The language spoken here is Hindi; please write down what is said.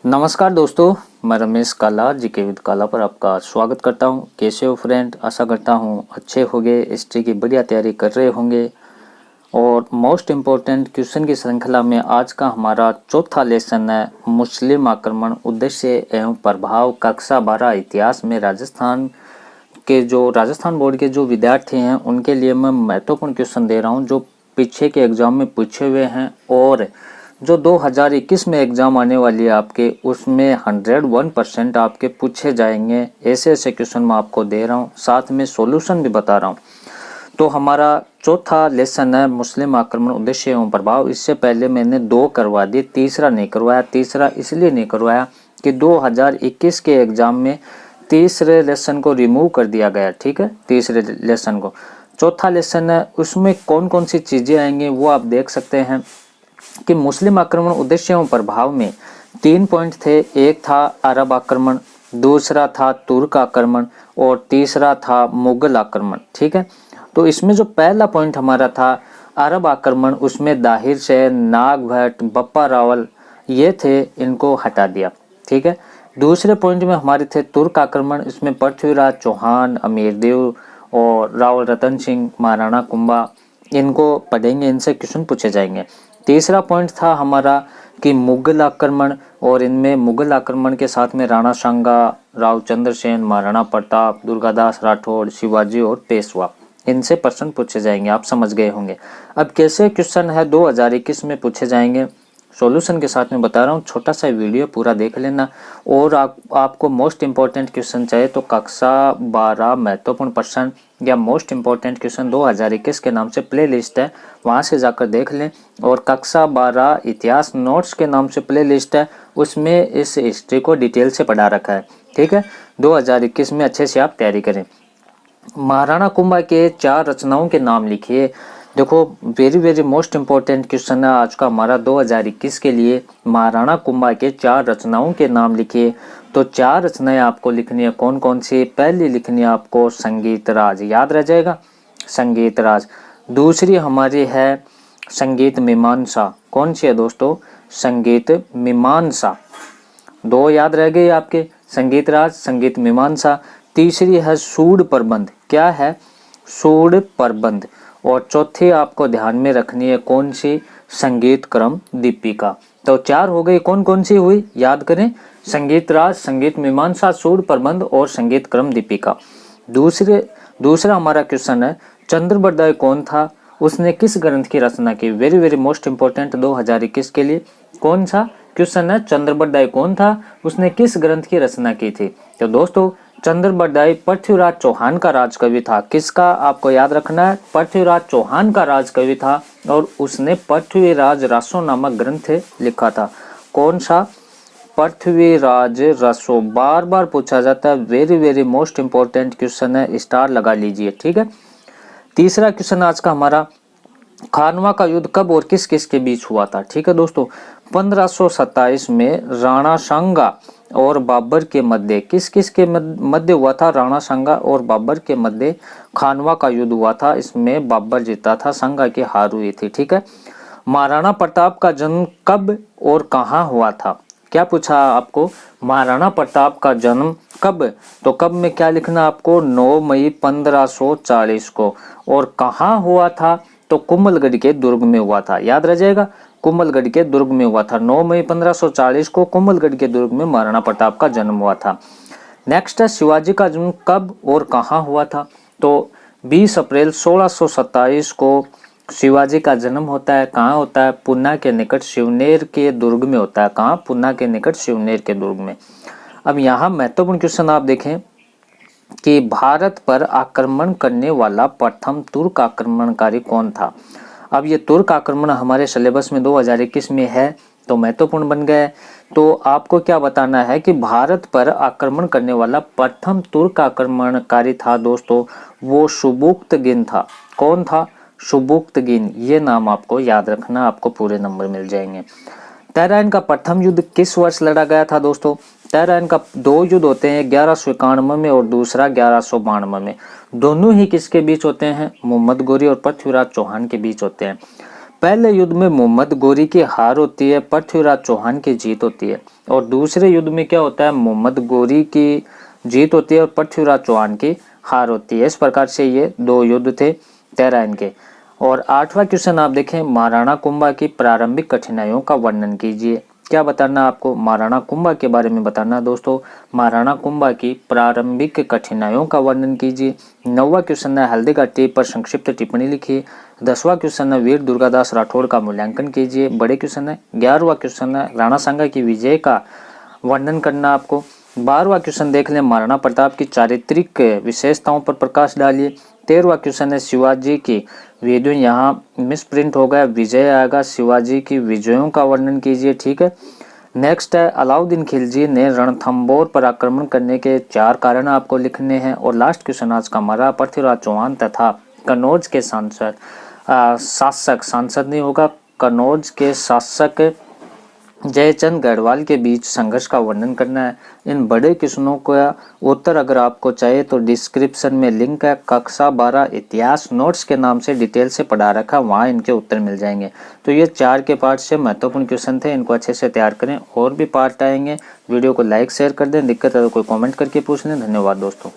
नमस्कार दोस्तों, मैं रमेश काला जीके विद काला पर आपका स्वागत करता हूं। कैसे हो फ्रेंड? आशा करता हूं अच्छे होंगे, हिस्ट्री की बढ़िया तैयारी कर रहे होंगे। और मोस्ट इम्पोर्टेंट क्वेश्चन की श्रृंखला में आज का हमारा चौथा लेसन है मुस्लिम आक्रमण, उद्देश्य एवं प्रभाव। कक्षा 12 इतिहास में राजस्थान बोर्ड के जो विद्यार्थी हैं उनके लिए मैं महत्वपूर्ण क्वेश्चन दे रहा हूँ जो पीछे के एग्जाम में पूछे हुए हैं और जो 2021 में एग्जाम आने वाली है आपके, उसमें 101% आपके पूछे जाएंगे। ऐसे ऐसे क्वेश्चन मैं आपको दे रहा हूँ, साथ में सॉल्यूशन भी बता रहा हूँ। तो हमारा चौथा लेसन है मुस्लिम आक्रमण, उद्देश्य एवं प्रभाव। इससे पहले मैंने 2 करवा दिए, तीसरा नहीं करवाया। तीसरा इसलिए नहीं करवाया कि 2021 के एग्जाम में तीसरे लेसन को रिमूव कर दिया गया। ठीक है, तीसरे लेसन को। चौथा लेसन है, उसमें कौन कौन सी चीजें आएंगी वो आप देख सकते हैं कि मुस्लिम आक्रमण, उद्देश्य एवं प्रभाव में 3 पॉइंट थे। एक था अरब आक्रमण, दूसरा था तुर्क आक्रमण और तीसरा था मुगल आक्रमण। ठीक है, तो इसमें जो पहला पॉइंट हमारा था अरब आक्रमण, उसमें दाहिर से नागभट्ट, बप्पा रावल ये थे, इनको हटा दिया। ठीक है, दूसरे पॉइंट में हमारे थे तुर्क आक्रमण, इसमें पृथ्वीराज चौहान, अमीरदेव और रावल रतन सिंह, महाराणा कुंभा, इनको पढ़ेंगे, इनसे क्वेश्चन पूछे जाएंगे। तीसरा पॉइंट था हमारा कि मुगल आक्रमण, और इनमें मुगल आक्रमण के साथ में राणा सांगा, राव चंद्रसेन, महाराणा प्रताप, दुर्गादास राठौड़, शिवाजी और पेशवा, इनसे प्रश्न पूछे जाएंगे। आप समझ गए होंगे। अब कैसे क्वेश्चन है 2021 में पूछे जाएंगे, सॉल्यूशन के साथ में बता रहा हूँ। छोटा सा वीडियो पूरा देख लेना। और आपको मोस्ट इम्पोर्टेंट क्वेश्चन चाहिए तो कक्षा 12 महत्वपूर्ण प्रश्न या मोस्ट इम्पोर्टेंट क्वेश्चन 2021 के नाम से प्ले लिस्ट है, वहां से जाकर देख लें। और कक्षा 12 इतिहास नोट्स के नाम से प्ले लिस्ट है, उसमें इस हिस्ट्री को डिटेल से पढ़ा रखा है। ठीक है, 2021 में अच्छे से आप तैयारी करें। महाराणा कुंभा के 4 रचनाओं के नाम लिखिए। देखो, very very most important question है आज का हमारा 2021 के लिए। महाराणा कुंभा के 4 रचनाओं के नाम लिखिए। तो 4 रचनाएं आपको लिखनी है। कौन कौन सी? पहली लिखनी है आपको संगीत राज, याद रह जाएगा, संगीत राज। दूसरी हमारी है संगीत मीमांसा। कौन सी है दोस्तों? संगीत मीमांसा। 2 याद रह गए आपके, संगीत राज, संगीत मीमांसा। तीसरी है सूड प्रबंध। क्या है? सूड प्रबंध। और चौथी आपको ध्यान में रखनी है कौन सी? संगीत क्रम दीपिका। तो 4 हो गई। कौन कौन सी हुई? याद करें, संगीत राज, संगीत मीमांसा, सूड प्रबंध और संगीत क्रम दीपिका। दूसरा हमारा क्वेश्चन है चंद्रबरदाई कौन था? उसने किस ग्रंथ की रचना की? वेरी वेरी मोस्ट इंपोर्टेंट 2021 के लिए। कौन सा क्वेश्चन है? चंद्रबरदाई कौन था? उसने किस ग्रंथ की रचना की थी? तो दोस्तों, चंद्रबरदाई पृथ्वीराज चौहान का राजकवि था। किसका? आपको याद रखना है, पृथ्वीराज चौहान का राजकवि था और उसने पृथ्वीराज रसो नामक ग्रंथ लिखा था। कौन सा? पृथ्वीराज रसो। बार बार पूछा जाता है, very very most important question है, स्टार लगा लीजिए। ठीक है, तीसरा क्वेश्चन आज का हमारा, खानवा का युद्ध कब और किस किस के बीच हुआ था? ठीक है दोस्तों, 1527 में राणा सांगा और बाबर के मध्य, किस किस के मध्य हुआ था? राणा सांगा और बाबर के मध्य खानवा का युद्ध हुआ था। इसमें बाबर जीता था, सांगा की हार हुई थी। ठीक है, महाराणा प्रताप का जन्म कब और कहाँ हुआ था? क्या पूछा आपको? महाराणा प्रताप का जन्म कब? तो कब में क्या लिखना आपको? 9 मई 1540 को। और कहाँ हुआ था? तो कुंभलगढ़ के दुर्ग में हुआ था। याद रह जाएगा, कुंभलगढ़ के दुर्ग में हुआ था। 9 मई 1540 को कुंभलगढ़ के दुर्ग में महाराणा प्रताप का जन्म हुआ था। नेक्स्ट है शिवाजी का जन्म कब और कहाँ हुआ था? तो 20 अप्रैल 1627 को शिवाजी का जन्म होता है। कहाँ होता है? पुन्ना के निकट शिवनेर के दुर्ग में होता है। कहाँ? पुन्ना के निकट शिवनेर के दुर्ग में। अब यहाँ महत्वपूर्ण क्वेश्चन आप देखें कि भारत पर आक्रमण करने वाला प्रथम तुर्क आक्रमणकारी कौन था? अब ये तुर्क आक्रमण हमारे सिलेबस में 2021 में है तो महत्वपूर्ण बन गया है। तो आपको क्या बताना है कि भारत पर आक्रमण करने वाला प्रथम तुर्क आक्रमणकारी था दोस्तों, वो सुबुक्तगिन था। कौन था? सुबुक्तगिन। ये नाम आपको याद रखना, आपको पूरे नंबर मिल जाएंगे। तराइन का प्रथम युद्ध किस वर्ष लड़ा गया था दोस्तों? तराइन का 2 युद्ध होते हैं, 1191 में और दूसरा 1192 में। दोनों ही किसके बीच होते हैं? मोहम्मद गोरी और पृथ्वीराज चौहान के बीच होते हैं। पहले युद्ध में मोहम्मद गोरी की हार होती है, पृथ्वीराज चौहान की जीत होती है। और दूसरे युद्ध में क्या होता है, मोहम्मद गोरी की जीत होती है और पृथ्वीराज चौहान की हार होती है। इस प्रकार से ये 2 युद्ध थे तैराइन के। और 8वां क्वेश्चन आप देखें, महाराणा कुंभा की प्रारंभिक कठिनाइयों का वर्णन कीजिए। क्या बताना आपको, महाराणा कुंभा के बारे में बताना दोस्तों। महाराणा कुंभा की प्रारंभिक कठिनाइयों का वर्णन कीजिए। 9वां क्वेश्चन है, हल्दी घाटी पर संक्षिप्त टिप्पणी लिखिए। 10वां क्वेश्चन है, वीर दुर्गादास राठौड़ का मूल्यांकन कीजिए। बड़े क्वेश्चन है। 11वां क्वेश्चन है, राणा सांगा की विजय का वर्णन करना आपको। 12वां क्वेश्चन देख लें, महाराणा प्रताप की चारित्रिक विशेषताओं पर प्रकाश डालिए। 13वां क्वेश्चन है, शिवाजी की वीडियो यहाँ मिस प्रिंट हो गया, विजय आएगा, शिवाजी की विजयों का वर्णन कीजिए। ठीक है। नेक्स्ट है, अलाउद्दीन खिलजी ने रणथंबोर पर आक्रमण करने के 4 कारण आपको लिखने हैं। और लास्ट क्वेश्चन आज का हमारा, पृथ्वीराज चौहान तथा कन्नौज के सांसद नहीं होगा, कन्नौज के शासक जयचंद गढ़वाल के बीच संघर्ष का वर्णन करना है। इन बड़े क्वेश्चनों का उत्तर अगर आपको चाहिए तो डिस्क्रिप्शन में लिंक है, कक्षा 12 इतिहास नोट्स के नाम से डिटेल से पढ़ा रखा, वहाँ इनके उत्तर मिल जाएंगे। तो ये 4 के पार्ट से महत्वपूर्ण क्वेश्चन थे, इनको अच्छे से तैयार करें। और भी पार्ट आएंगे, वीडियो को लाइक शेयर कर दें, दिक्कत है तो कोई कॉमेंट करके पूछ लें। धन्यवाद दोस्तों।